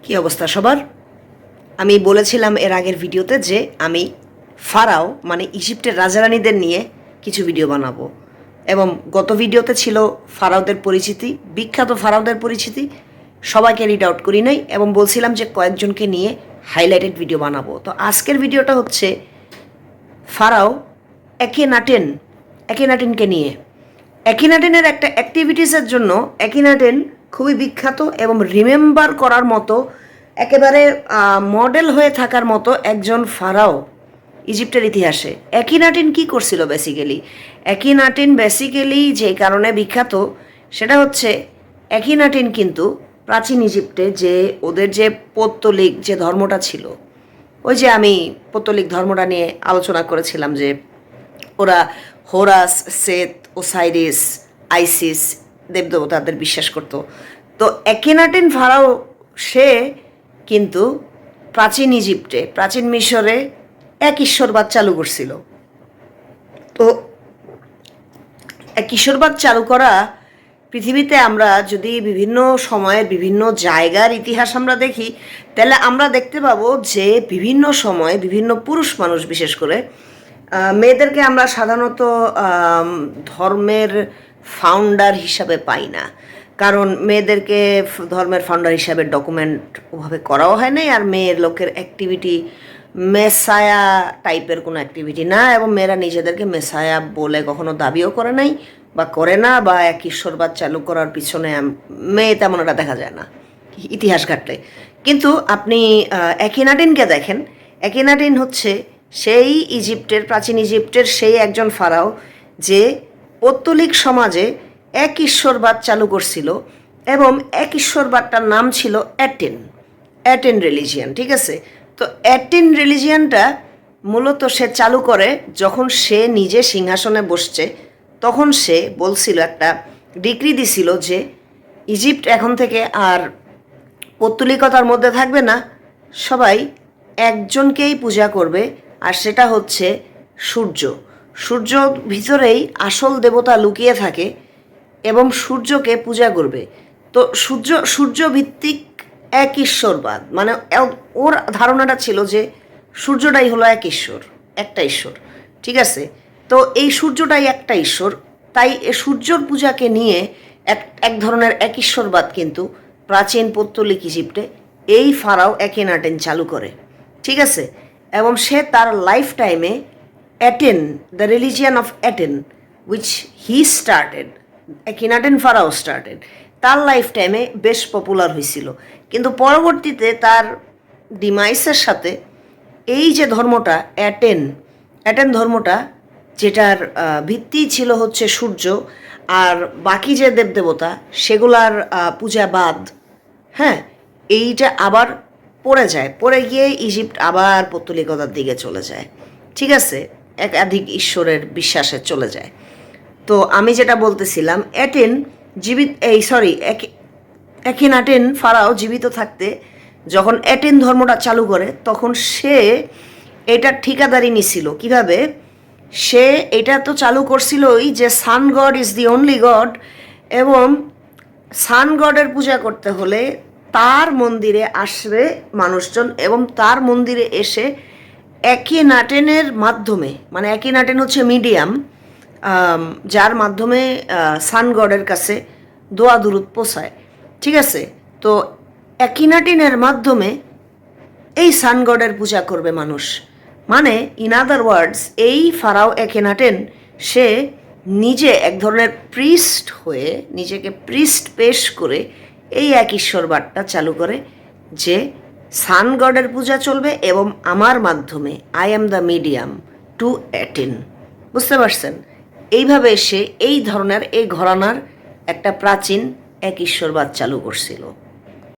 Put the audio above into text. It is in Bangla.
কি অবস্থা সবার? আমি বলেছিলাম এর আগের ভিডিওতে যে আমি ফারাও মানে ইজিপ্টের রাজারানীদের নিয়ে কিছু ভিডিও বানাবো, এবং গত ভিডিওতে ছিল ফারাওদের পরিচিতি, বিখ্যাত ফারাওদের পরিচিতি। সবাইকে রিড আউট করি নাই এবং বলছিলাম যে কয়েকজনকে নিয়ে হাইলাইটেড ভিডিও বানাবো। তো আজকের ভিডিওটা হচ্ছে ফারাও একেনাটেনকে নিয়ে। একিনাটেনের একটা অ্যাক্টিভিটিসের জন্য একিনাটেন খুবই বিখ্যাত এবং রিমেম্বার করার মতো, একেবারে মডেল হয়ে থাকার মতো একজন ফারাও ইজিপ্টের ইতিহাসে। একিনাটেন কি করছিল একিনাটেন বেসিক্যালি যে কারণে বিখ্যাত সেটা হচ্ছে একিনাটেন কিন্তু প্রাচীন ইজিপ্টে যে ওদের যে পৌত্তলিক যে ধর্মটা ছিল, ওই যে আমি পৌত্তলিক ধর্মটা নিয়ে আলোচনা করেছিলাম যে ওরা হোরাস, সেত, ওসাইরিস, আইসিস দেবদেবতাদের বিশ্বাস করত। তো একেনাটেন ফারাও সে কিন্তু প্রাচীন ইজিপ্টে, প্রাচীন মিশরে এক ঈশ্বরবাদ চালু করছিল। তো এক ঈশ্বরবাদ চালু করা পৃথিবীতে আমরা যদি বিভিন্ন সময়ের বিভিন্ন জায়গার ইতিহাস আমরা দেখি, তাহলে আমরা দেখতে পাবো যে বিভিন্ন সময়ে বিভিন্ন পুরুষ মানুষ, বিশেষ করে মেয়েদেরকে আমরা সাধারণত ধর্মের ফাউন্ডার হিসাবে পাই না, কারণ মেয়েদেরকে ধর্মের ফাউন্ডার হিসাবে ডকুমেন্ট ওভাবে করাও হয় নাই, আর মেয়ের লোকের অ্যাক্টিভিটি মেসায়া টাইপের কোনো অ্যাক্টিভিটি না, এবং মেয়েরা নিজেদেরকে মেসায়া বলে কখনো দাবিও করে নাই বা করে না, বা এক ঈশ্বরবাদ চালু করার পিছনে মেয়ে তেমন একটা দেখা যায় না ইতিহাস ঘাটলে। কিন্তু আপনি একিনাটেনকে দেখেন, একিনাটেন হচ্ছে সেই ইজিপ্টের, প্রাচীন ইজিপ্টের সেই একজন ফারাও যে পৌত্তলিক সমাজে এক ঈশ্বরবাদ চালু করছিল, এবং এক ঈশ্বরবাদটার নাম ছিল অ্যাটেন রিলিজিয়ান। ঠিক আছে? তো অ্যাটেন রিলিজিয়ানটা মূলত সে চালু করে যখন সে নিজে সিংহাসনে বসছে, তখন সে বলছিল, একটা ডিক্রি দিছিল যে ইজিপ্ট এখন থেকে আর পৌত্তলিকতার মধ্যে থাকবে না, সবাই একজনকেই পূজা করবে, আর সেটা হচ্ছে সূর্য ভিতরেই আসল দেবতা লুকিয়ে থাকে এবং সূর্যকে পূজা করবে। তো সূর্য ভিত্তিক এক ঈশ্বরবাদ, মানে ওর ধারণাটা ছিল যে সূর্যটাই হলো এক ঈশ্বর, একটা ঈশ্বর। ঠিক আছে? তো এই সূর্যটাই একটা ঈশ্বর, তাই সূর্যর পূজাকে নিয়ে এক ধরনের এক ঈশ্বরবাদ কিন্তু প্রাচীন পৌত্তলিক ইজিপ্টে এই ফারাও একেনাটেন চালু করে। ঠিক আছে? এবং সে তার লাইফ টাইমে the religion of Aten which he started, Akhenaten pharaoh started, তার লাইফ টাইমে বেশ পপুলার হয়েছিল। কিন্তু পরবর্তীতে তার ডিমাইসের সাথে এই যে ধর্মটা অ্যাটেন ধর্মটা, যেটার ভিত্তি ছিল হচ্ছে সূর্য, আর বাকি যে দেবদেবতা সেগুলার পূজা বাদ, হ্যাঁ, এইটা আবার পড়ে গিয়ে ইজিপ্ট আবার পৌত্তলিকতার দিকে চলে যায়। ঠিক আছে? একাধিক ঈশ্বরের বিশ্বাসে চলে যায়। তো আমি যেটা বলতেছিলাম, একিনাটেন ফারাও জীবিত থাকতে যখন অ্যাটেন ধর্মটা চালু করে, তখন সে এটার ঠিকাদারি নিছিল। কিভাবে? সে এটা তো চালু করছিলই যে sun god is the only god, এবং সান গডের পূজা করতে হলে তার মন্দিরে আসবে মানুষজন, এবং তার মন্দিরে এসে একিনাটেনের মাধ্যমে, মানে একিনাটেন হচ্ছে মিডিয়াম, যার মাধ্যমে সান গডের কাছে দোয়া দুরুদ পৌঁছায়। ঠিক আছে? তো একিনাটেনের মাধ্যমে এই সান গডের পূজা করবে মানুষ। মানে ইন আদার ওয়ার্ডস, এই ফারাও একেনাটেন সে নিজে এক ধরনের প্রিস্ট হয়ে, নিজেকে প্রিস্ট পেশ করে এই এক ঈশ্বরবাদটা চালু করে যে সান গডের পূজা চলবে এবং আমার মাধ্যমে I am the medium to attain. বুঝতে পারছেন? এইভাবে সে এই ধরনের, এই ঘরানার একটা প্রাচীন এক ঈশ্বরবাদ চালু করছিল।